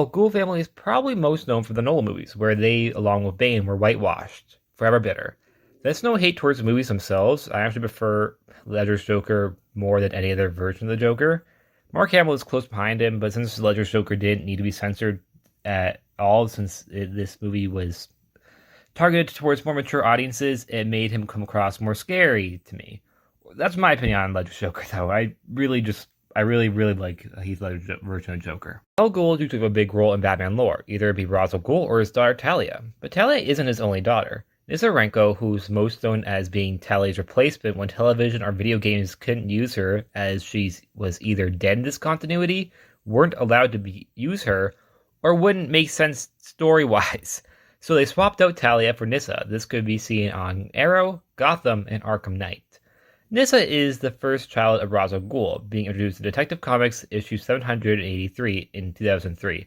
Well, Ghoul family is probably most known for the Nolan movies, where they, along with Bane, were whitewashed. Forever bitter. That's no hate towards the movies themselves. I actually prefer Ledger's Joker more than any other version of the Joker. Mark Hamill is close behind him, but since Ledger's Joker didn't need to be censored at all, since this movie was targeted towards more mature audiences, it made him come across more scary to me. That's my opinion on Ledger's Joker, though. I really like Heath Ledger's version of Joker. Al Ghul used to have a big role in Batman lore, either it be Ra's al Ghul or his daughter Talia. But Talia isn't his only daughter. Nyssa Raatko, who's most known as being Talia's replacement when television or video games couldn't use her, as she was either dead in this continuity, weren't allowed to use her, or wouldn't make sense story-wise. So they swapped out Talia for Nyssa. This could be seen on Arrow, Gotham, and Arkham Knight. Nyssa is the first child of Ra's al Ghul, being introduced in Detective Comics issue 783 in 2003.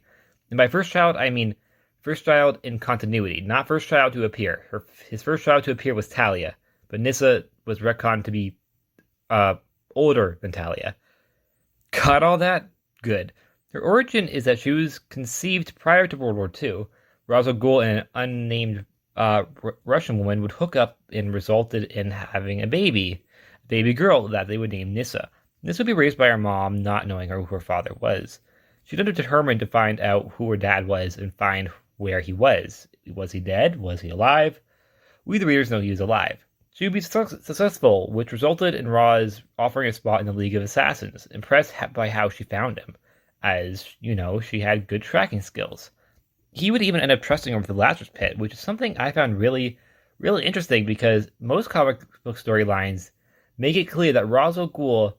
And by first child, I mean first child in continuity, not first child to appear. His first child to appear was Talia, but Nyssa was retconned to be older than Talia. Got all that? Good. Her origin is that she was conceived prior to World War II. Ra's al Ghul and an unnamed Russian woman would hook up and resulted in having a baby girl that they would name Nyssa. This would be raised by her mom, not knowing who her father was. She then determined to find out who her dad was and find where he was. Was he dead? Was he alive? We, the readers, know he was alive. She would be successful, which resulted in Ra's offering a spot in the League of Assassins, impressed by how she found him, as, she had good tracking skills. He would even end up trusting her with the Lazarus Pit, which is something I found really, really interesting because most comic book storylines make it clear that Ra's al Ghul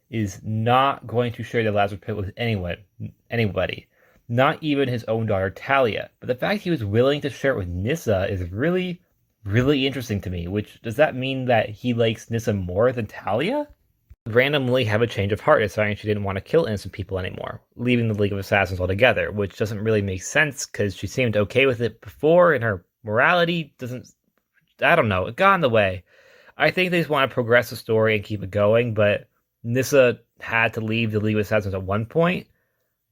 is not going to share the Lazarus Pit with anybody, not even his own daughter Talia. But the fact he was willing to share it with Nyssa is really, really interesting to me, which does that mean that he likes Nyssa more than Talia? Randomly have a change of heart, deciding she didn't want to kill innocent people anymore, leaving the League of Assassins altogether, which doesn't really make sense because she seemed okay with it before and her morality I don't know, it got in the way. I think they just want to progress the story and keep it going, but Nyssa had to leave the League of Assassins at one point,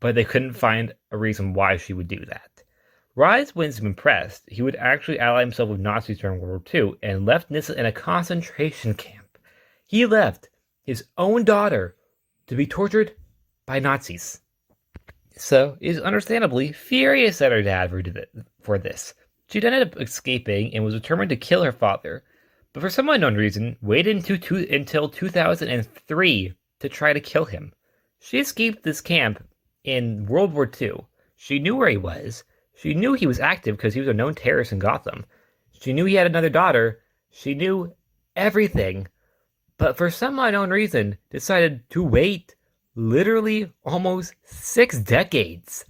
but they couldn't find a reason why she would do that. Rise wins him impressed. He would actually ally himself with Nazis during World War II and left Nyssa in a concentration camp. He left his own daughter to be tortured by Nazis. So is understandably furious at her dad for this. She ended up escaping and was determined to kill her father, but for some unknown reason, waited until 2003 to try to kill him. She escaped this camp in World War II. She knew where he was. She knew he was active because he was a known terrorist in Gotham. She knew he had another daughter. She knew everything, but for some unknown reason, decided to wait literally almost 6 decades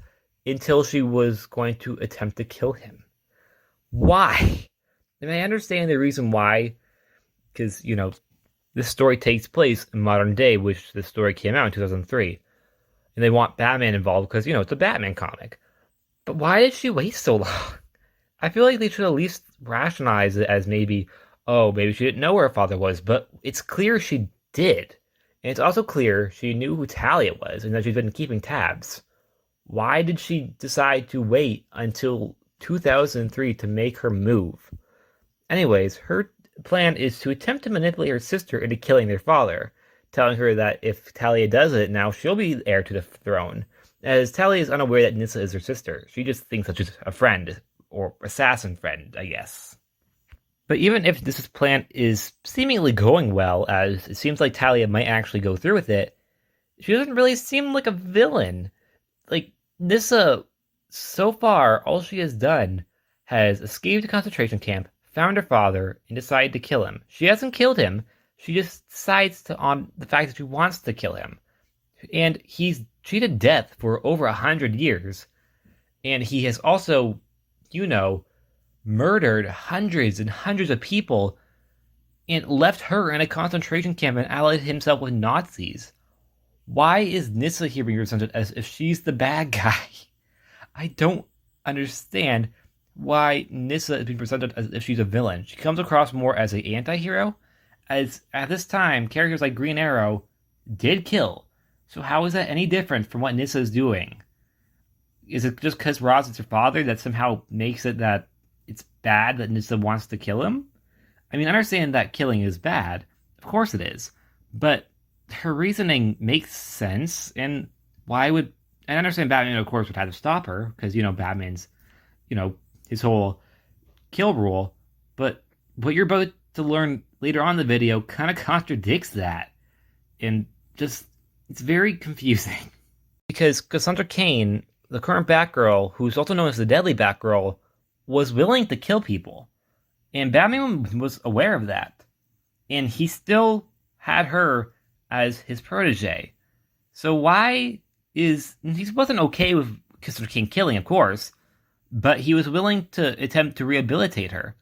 until she was going to attempt to kill him. Why? And I understand the reason why, because, this story takes place in modern day, which the story came out in 2003. And they want Batman involved because, it's a Batman comic. But why did she wait so long? I feel like they should at least rationalize it as maybe she didn't know where her father was, but it's clear she did. And it's also clear she knew who Talia was and that she's been keeping tabs. Why did she decide to wait until 2003 to make her move? Anyways, her plan is to attempt to manipulate her sister into killing their father, telling her that if Talia does it, now she'll be heir to the throne. As Talia is unaware that Nyssa is her sister, she just thinks that she's a friend, or assassin friend, I guess. But even if this plan is seemingly going well, as it seems like Talia might actually go through with it, she doesn't really seem like a villain. Like, Nyssa, so far, all she has done has escaped a concentration camp, found her father, and decided to kill him. She hasn't killed him. She just decides on the fact that she wants to kill him. And he's cheated death for over 100 years. And he has also, murdered hundreds and hundreds of people and left her in a concentration camp and allied himself with Nazis. Why is Nyssa here being presented as if she's the bad guy? I don't understand why Nyssa is being presented as if she's a villain. She comes across more as an anti-hero, as at this time, characters like Green Arrow did kill. So how is that any different from what Nyssa is doing? is it just because Roz is her father that somehow makes it that it's bad that Nyssa wants to kill him? I mean, I understand that killing is bad. Of course it is. But her reasoning makes sense, and why would... I understand Batman, of course, would have to stop her, because, Batman's, his whole kill rule, but what you're about to learn later on in the video kind of contradicts that. And just, it's very confusing. Because Cassandra Cain, the current Batgirl, who's also known as the Deadly Batgirl, was willing to kill people. And Batman was aware of that. And he still had her as his protege. So why is... He wasn't okay with Cassandra Cain killing, of course, but he was willing to attempt to rehabilitate her.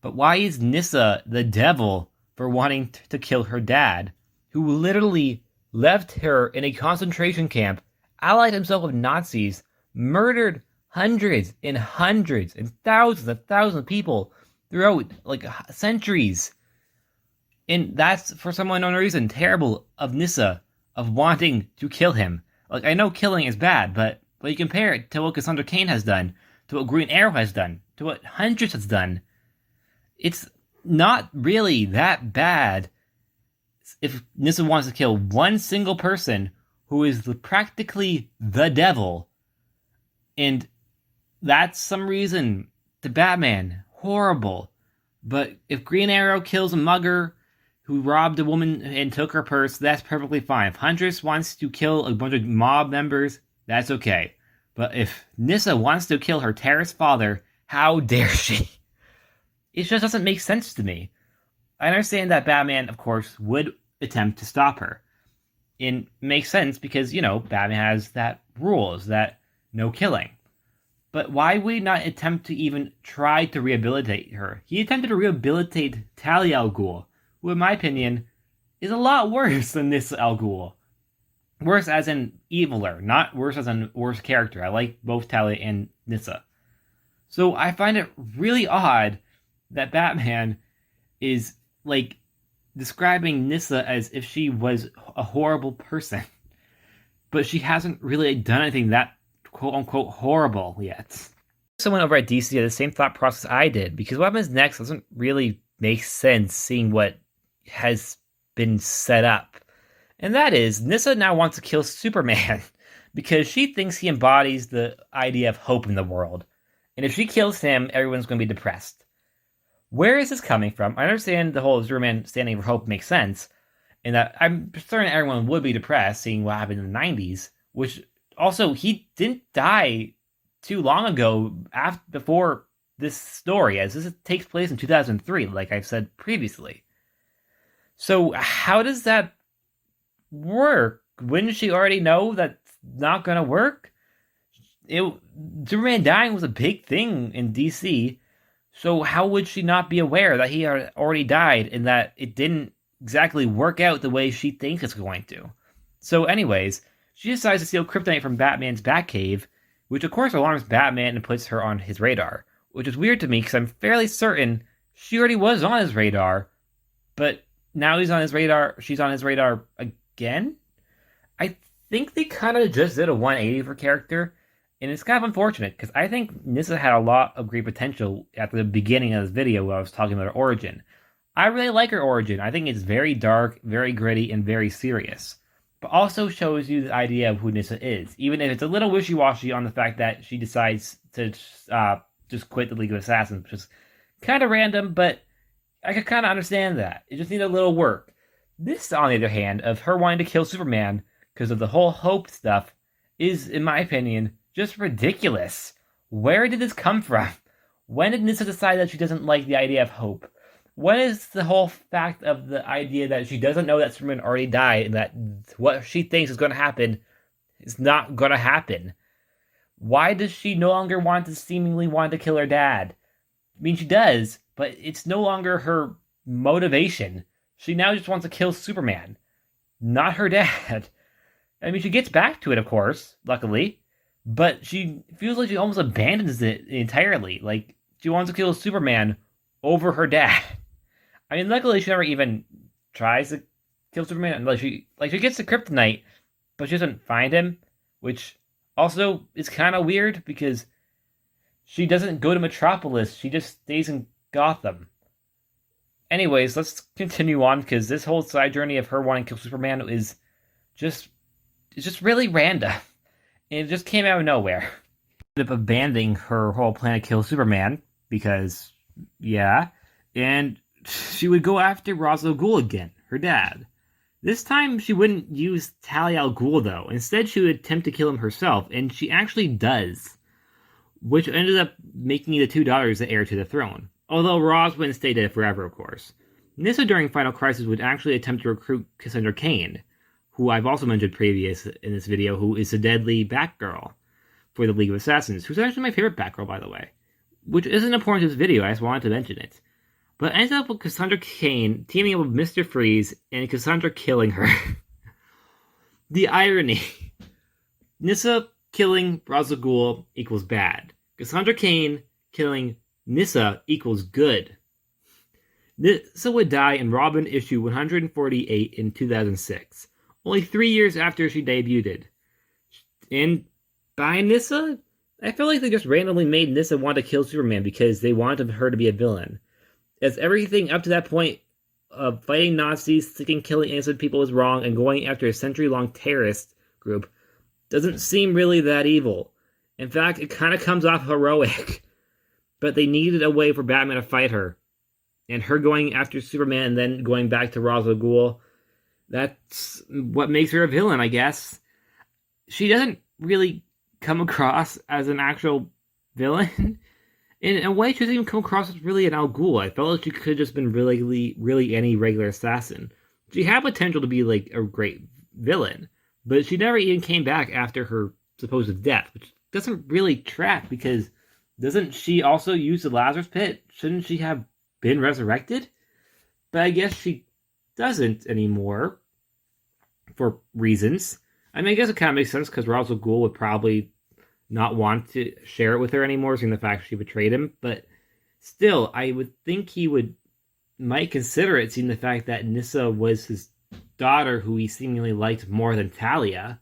But why is Nyssa the devil for wanting to kill her dad, who literally left her in a concentration camp, allied himself with Nazis, murdered hundreds and hundreds and thousands of people throughout, centuries? And that's, for some unknown reason, terrible of Nyssa, of wanting to kill him. I know killing is bad, but you compare it to what Cassandra Cain has done, to what Green Arrow has done, to what Huntress has done, it's not really that bad if Nyssa wants to kill one single person who is practically the devil. And that's some reason to Batman. Horrible. But if Green Arrow kills a mugger who robbed a woman and took her purse, that's perfectly fine. If Huntress wants to kill a bunch of mob members, that's okay. But if Nyssa wants to kill her terrorist father, how dare she? It just doesn't make sense to me. I understand that Batman, of course, would attempt to stop her. It makes sense because, Batman has that rules, that no killing. But why would he not attempt to even try to rehabilitate her? He attempted to rehabilitate Talia al Ghul, who, in my opinion, is a lot worse than Nyssa al Ghul. Worse as in eviler, not worse as in worse character. I like both Talia and Nyssa. So I find it really odd that Batman is, describing Nyssa as if she was a horrible person. But she hasn't really done anything that quote-unquote horrible yet. Someone over at DC had the same thought process I did, because what happens next doesn't really make sense seeing what has been set up. And that is, Nyssa now wants to kill Superman, because she thinks he embodies the idea of hope in the world. And if she kills him, everyone's going to be depressed. Where is this coming from? I understand the whole Superman standing for hope makes sense, and that I'm certain everyone would be depressed seeing what happened in the 90s, which also, he didn't die too long ago before this story, as this takes place in 2003, like I've said previously. So how does that work? Wouldn't she already know that's not going to work? Superman dying was a big thing in DC, so how would she not be aware that he already died and that it didn't exactly work out the way she thinks it's going to? So anyways, she decides to steal kryptonite from Batman's Batcave, which of course alarms Batman and puts her on his radar, which is weird to me because I'm fairly certain she already was on his radar, but now she's on his radar again? I think they kind of just did a 180 for character, and it's kind of unfortunate because I think Nyssa had a lot of great potential at the beginning of this video when I was talking about her origin. I really like her origin. I think it's very dark, very gritty, and very serious. But also shows you the idea of who Nyssa is, even if it's a little wishy-washy on the fact that she decides to just quit the League of Assassins, which is kind of random, but I could kind of understand that. It just needed a little work. This, on the other hand, of her wanting to kill Superman because of the whole hope stuff, is, in my opinion, just ridiculous. Where did this come from? When did Nyssa decide that she doesn't like the idea of hope? What is the whole fact of the idea that she doesn't know that Superman already died and that what she thinks is going to happen is not going to happen? Why does she no longer seemingly want to kill her dad? I mean, she does, but it's no longer her motivation. She now just wants to kill Superman, not her dad. I mean, she gets back to it, of course, luckily, but she feels like she almost abandons it entirely. Like, she wants to kill Superman over her dad. I mean, luckily she never even tries to kill Superman. Like she gets the kryptonite, but she doesn't find him, which Also, it's kind of weird because she doesn't go to Metropolis, she just stays in Gotham. Anyways, let's continue on because this whole side journey of her wanting to kill Superman just is just really random. And it just came out of nowhere. Ended up abandoning her whole plan to kill Superman because, yeah, and she would go after Ra's al Ghul again, her dad. This time she wouldn't use Talia al Ghul though. Instead, she would attempt to kill him herself, and she actually does, which ended up making the two daughters the heir to the throne. Although Ra's wouldn't stay dead forever, of course. Nyssa during Final Crisis would actually attempt to recruit Cassandra Cain, who I've also mentioned previous in this video, who is the deadly Batgirl for the League of Assassins, who's actually my favorite Batgirl, by the way. Which isn't important to this video, I just wanted to mention it. But ends up with Cassandra Cain teaming up with Mr. Freeze and Cassandra killing her. The irony. Nyssa killing Ra's al Ghul equals bad. Cassandra Cain killing Nyssa equals good. Nyssa would die in Robin issue 148 in 2006, only 3 years after she debuted. And by Nyssa, I feel like they just randomly made Nyssa want to kill Superman because they wanted her to be a villain. As everything up to that point of fighting Nazis, thinking killing innocent people was wrong, and going after a century-long terrorist group doesn't seem really that evil. In fact, it kind of comes off heroic. But they needed a way for Batman to fight her. And her going after Superman and then going back to Ra's al Ghul, that's what makes her a villain, I guess. She doesn't really come across as an actual villain. In a way, she doesn't even come across as really an Al Ghul. I felt like she could have just been really any regular assassin. She had potential to be like a great villain, but she never even came back after her supposed death, which doesn't really track because doesn't she also use the Lazarus pit? Shouldn't she have been resurrected? But I guess she doesn't anymore for reasons. I mean, I guess it kind of makes sense because Ra's al Ghul would probably not want to share it with her anymore, seeing the fact she betrayed him. But still, I would think he might consider it, seeing the fact that Nyssa was his daughter, who he seemingly liked more than Talia.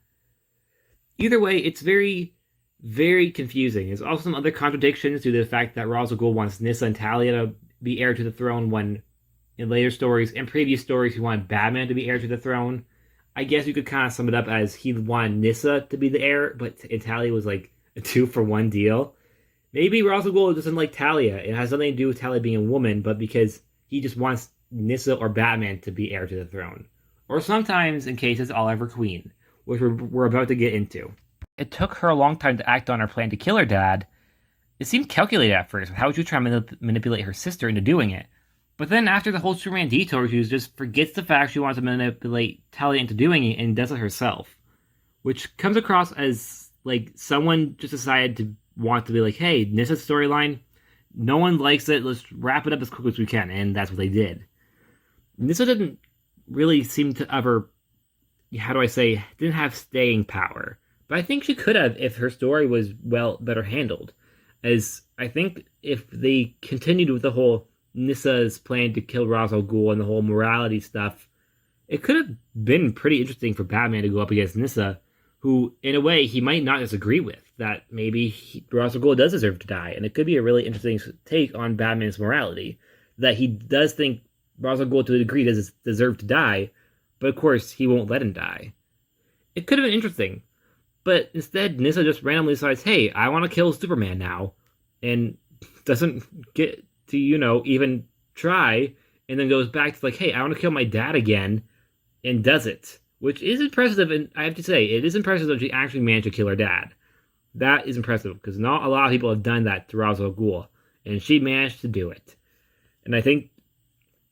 Either way, it's very, very confusing. There's also some other contradictions due to the fact that Ra's al Ghul wants Nyssa and Talia to be heir to the throne when, in later stories and previous stories, he wanted Batman to be heir to the throne. I guess you could kind of sum it up as he wanted Nyssa to be the heir, but Talia was like a 2-for-1 deal. Maybe Ra's al Ghul doesn't like Talia. It has nothing to do with Talia being a woman, but because he just wants Nyssa or Batman to be heir to the throne. Or sometimes, in cases, Oliver Queen, which we're about to get into. It took her a long time to act on her plan to kill her dad. It seemed calculated at first, how would you try to manipulate her sister into doing it? But then after the whole Superman detour, she just forgets the fact she wants to manipulate Talia into doing it and does it herself. Which comes across as like someone just decided to want to be like, hey, Nyssa's storyline, no one likes it, let's wrap it up as quick as we can, and that's what they did. Nyssa didn't really seem to ever, how do I say, didn't have staying power. But I think she could have if her story was better handled. As I think if they continued with the whole Nyssa's plan to kill Ra's al Ghul and the whole morality stuff, it could have been pretty interesting for Batman to go up against Nyssa, who, in a way, he might not disagree with. That maybe Ra's al Ghul does deserve to die, and it could be a really interesting take on Batman's morality. That he does think Ra's al Ghul, to a degree, does deserve to die, but of course, he won't let him die. It could have been interesting, but instead, Nyssa just randomly decides, hey, I want to kill Superman now, and doesn't get to, even try, and then goes back to like, hey, I want to kill my dad again, and does it. Which is impressive, and I have to say, it is impressive that she actually managed to kill her dad. That is impressive, because not a lot of people have done that to Ra's al Ghul, and she managed to do it. And I think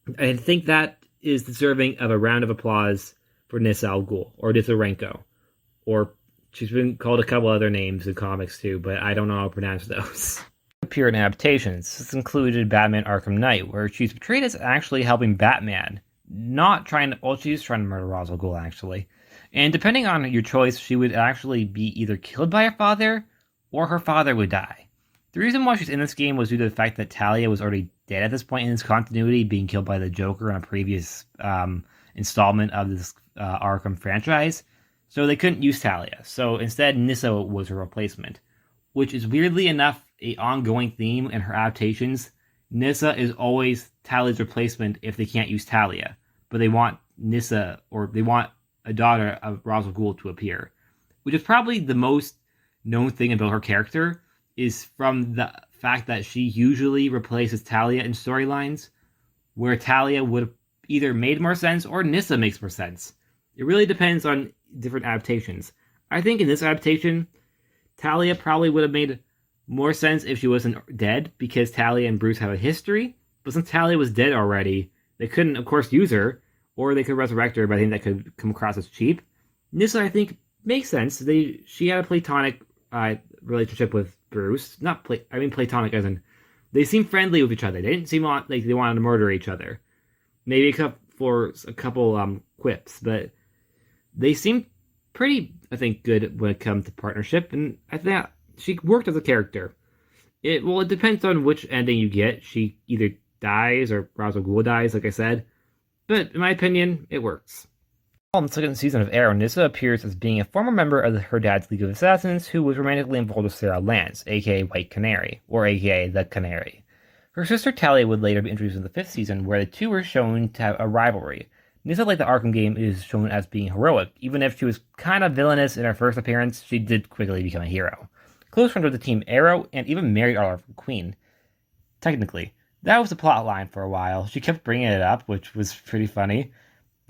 that is deserving of a round of applause for Nyssa al Ghul, or Nyssa Raatko, or she's been called a couple other names in comics too, but I don't know how to pronounce those. Appeared in adaptations. This included Batman Arkham Knight, where she's portrayed as actually helping Batman. She's trying to murder Ra's al Ghul, actually. And depending on your choice, she would actually be either killed by her father, or her father would die. The reason why she's in this game was due to the fact that Talia was already dead at this point in this continuity, being killed by the Joker in a previous installment of this Arkham franchise. So they couldn't use Talia. So instead, Nyssa was her replacement, which is weirdly enough a ongoing theme in her adaptations. Nyssa is always Talia's replacement if they can't use Talia, but they want Nyssa, or they want a daughter of Ra's al Ghul to appear, which is probably the most known thing about her character, is from the fact that she usually replaces Talia in storylines, where Talia would have either made more sense or Nyssa makes more sense. It really depends on different adaptations. I think in this adaptation, Talia probably would have made more sense if she wasn't dead, because Talia and Bruce have a history, but since Talia was dead already, they couldn't, of course, use her, or they could resurrect her, but I think that could come across as cheap. Nyssa, I think, makes sense. She had a platonic relationship with Bruce. Platonic as in, they seemed friendly with each other. They didn't seem like they wanted to murder each other. Maybe for a couple quips, but they seemed pretty, I think, good when it comes to partnership, and I think she worked as a character. It depends on which ending you get. She either dies or Ra's al Ghul dies, like I said, but in my opinion, it works. In the second season of Arrow, Nyssa appears as being a former member of her dad's League of Assassins who was romantically involved with Sarah Lance, aka White Canary, or aka the Canary. Her sister Talia would later be introduced in the fifth season, where the two were shown to have a rivalry. Nyssa, like the Arkham game, is shown as being heroic. Even if she was kind of villainous in her first appearance, she did quickly become a hero. Close friends with the Team Arrow, and even married Oliver Queen. Technically, that was the plot line for a while. She kept bringing it up, which was pretty funny.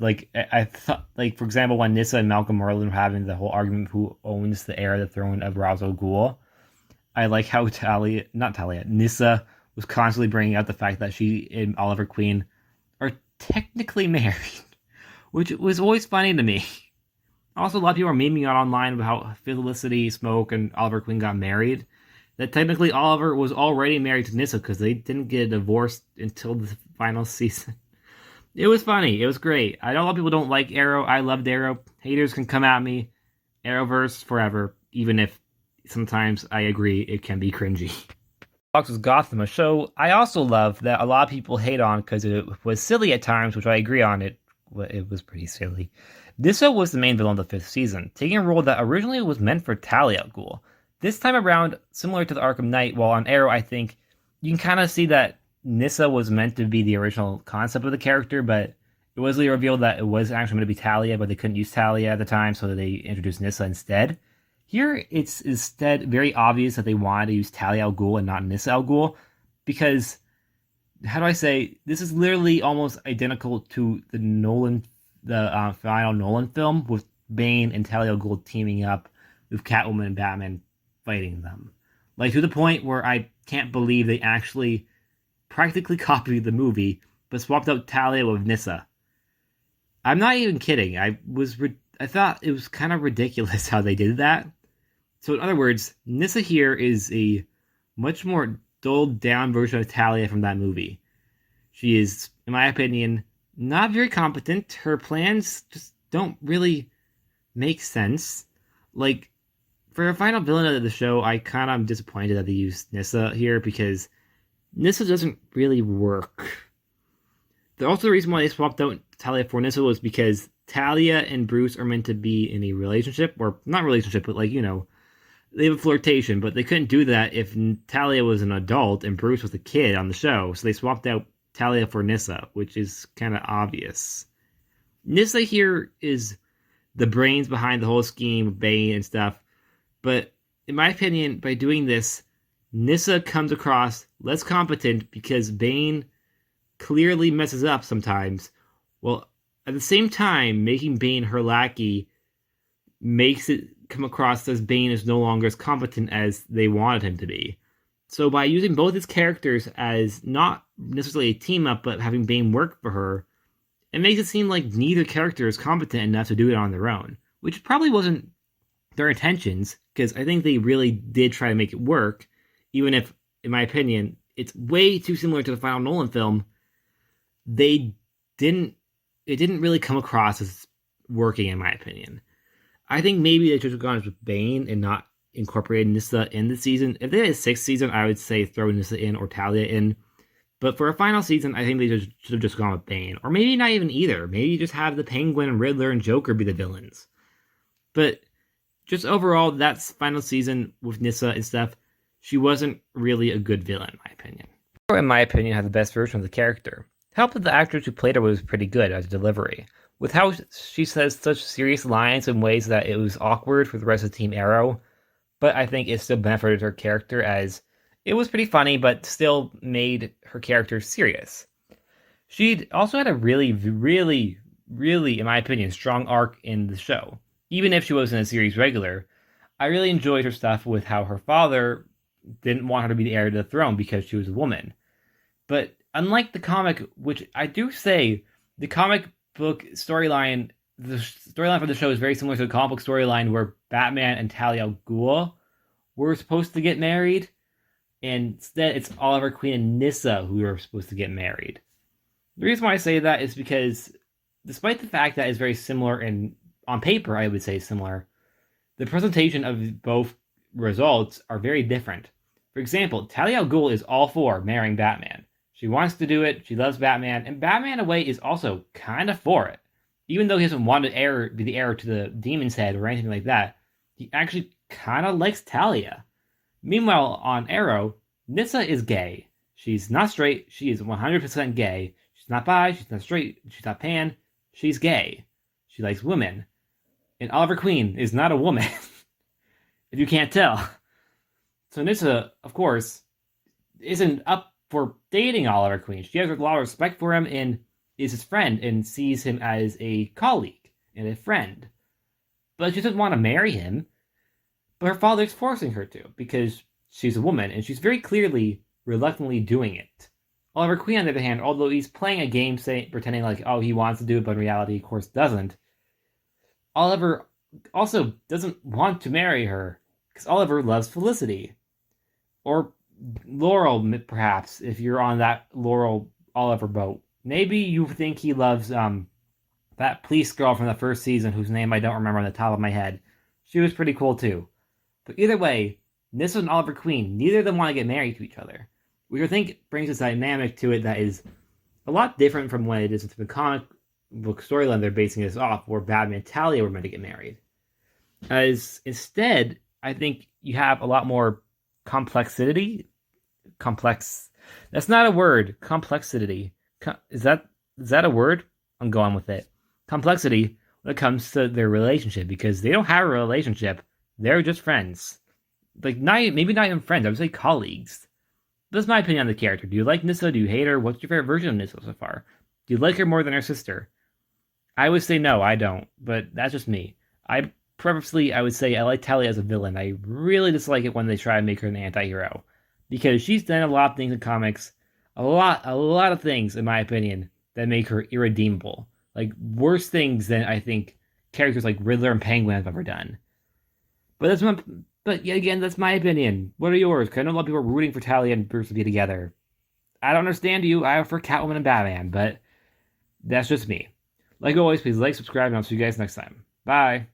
I thought, for example, when Nyssa and Malcolm Merlyn were having the whole argument who owns the heir to the throne of Ra's al Ghul, I like how Nyssa was constantly bringing up the fact that she and Oliver Queen are technically married, which was always funny to me. Also, a lot of people are memeing out online about how Felicity Smoke and Oliver Queen got married. That technically Oliver was already married to Nyssa because they didn't get divorced until the final season. It was funny. It was great. I know a lot of people don't like Arrow. I loved Arrow. Haters can come at me. Arrowverse forever, even if sometimes I agree it can be cringy. Fox's Gotham, a show I also love that a lot of people hate on because it was silly at times, which I agree on. It was pretty silly. Nyssa was the main villain of the fifth season, taking a role that originally was meant for Talia al Ghul. This time around, similar to the Arkham Knight, while on Arrow, I think you can kind of see that Nyssa was meant to be the original concept of the character, but it was revealed that it was actually meant to be Talia, but they couldn't use Talia at the time, so they introduced Nyssa instead. Here, it's instead very obvious that they wanted to use Talia al Ghul and not Nyssa al Ghul, because, how do I say, this is literally almost identical to the final Nolan film, with Bane and Talia al Ghul teaming up with Catwoman and Batman fighting them. To the point where I can't believe they actually practically copied the movie, but swapped out Talia with Nyssa. I'm not even kidding. I thought it was kind of ridiculous how they did that. So in other words, Nyssa here is a much more dulled down version of Talia from that movie. She is, in my opinion, not very competent. Her plans just don't really make sense. For a final villain of the show, I kind of am disappointed that they used Nyssa here, because Nyssa doesn't really work. Also, the reason why they swapped out Talia for Nyssa was because Talia and Bruce are meant to be in a relationship, or not relationship, but they have a flirtation, but they couldn't do that if Talia was an adult and Bruce was a kid on the show, so they swapped out Talia for Nyssa, which is kind of obvious. Nyssa here is the brains behind the whole scheme of Bane and stuff, but in my opinion, by doing this, Nyssa comes across less competent because Bane clearly messes up sometimes. Well, at the same time, making Bane her lackey makes it come across as Bane is no longer as competent as they wanted him to be. So by using both his characters as not necessarily a team up, but having Bane work for her, it makes it seem like neither character is competent enough to do it on their own, which probably wasn't their intentions, because I think they really did try to make it work, even if, in my opinion, it's way too similar to the final Nolan film. It didn't really come across as working, in my opinion. I think maybe they should have gone with Bane and not incorporated Nyssa in the season. If they had a sixth season, I would say throw Nyssa in or Talia in. But for a final season, I think they should have just gone with Bane. Or maybe not even either. Maybe just have the Penguin, Riddler, and Joker be the villains. But just overall, that's final season with Nyssa and stuff. She wasn't really a good villain, in my opinion. In my opinion, had the best version of the character. Helped that the actress who played her was pretty good at delivery. With how she says such serious lines in ways that it was awkward for the rest of Team Arrow, but I think it still benefited her character as it was pretty funny, but still made her character serious. She also had a really, in my opinion, strong arc in the show. Even if she wasn't a series regular, I really enjoyed her stuff with how her father didn't want her to be the heir to the throne because she was a woman. But unlike the comic, which I do say, the comic book storyline, the storyline for the show is very similar to the comic book storyline where Batman and Talia Ghul were supposed to get married. And instead, it's Oliver Queen and Nyssa who are supposed to get married. The reason why I say that is because, despite the fact that it's very similar and on paper, I would say similar, the presentation of both results are very different. For example, Talia Ghul is all for marrying Batman. She wants to do it, she loves Batman, and Batman in a way is also kind of for it. Even though he doesn't want to be the heir to the Demon's Head or anything like that, he actually kind of likes Talia. Meanwhile, on Arrow, Nyssa is gay. She's not straight, she is 100% gay. She's not bi, she's not straight, she's not pan, she's gay. She likes women. And Oliver Queen is not a woman, if you can't tell. So Nyssa, of course, isn't up for dating Oliver Queen. She has a lot of respect for him and is his friend and sees him as a colleague and a friend. But she doesn't want to marry him. But her father's forcing her to because she's a woman and she's very clearly reluctantly doing it. Oliver Queen, on the other hand, although he's playing a game pretending like, oh, he wants to do it, but in reality, of course, doesn't, Oliver also doesn't want to marry her because Oliver loves Felicity. Or Laurel, perhaps, if you're on that Laurel Oliver boat. Maybe you think he loves that police girl from the first season whose name I don't remember on the top of my head. She was pretty cool too. But either way, Nyssa and Oliver Queen, neither of them want to get married to each other. Which I think brings this dynamic to it that is a lot different from when it is the comic book storyline they're basing this off, where Batman and Talia were meant to get married. As instead, I think you have a lot more complexity. That's not a word. Complexity. Is that a word? I'm going with it. Complexity when it comes to their relationship, because they don't have a relationship. They're just friends. Maybe not even friends. I would say colleagues. That's my opinion on the character. Do you like Nyssa? Do you hate her? What's your favorite version of Nyssa so far? Do you like her more than her sister? I would say no, I don't. But that's just me. I would say I like Talia as a villain. I really dislike it when they try to make her an anti-hero. Because she's done a lot of things in comics. A lot of things, in my opinion, that make her irredeemable. Like, worse things than I think characters like Riddler and Penguin have ever done. But yet again, that's my opinion. What are yours? Because I know a lot of people are rooting for Talia and Bruce to be together. I don't understand you. I prefer Catwoman and Batman, but that's just me. Like always, please like, subscribe, and I'll see you guys next time. Bye.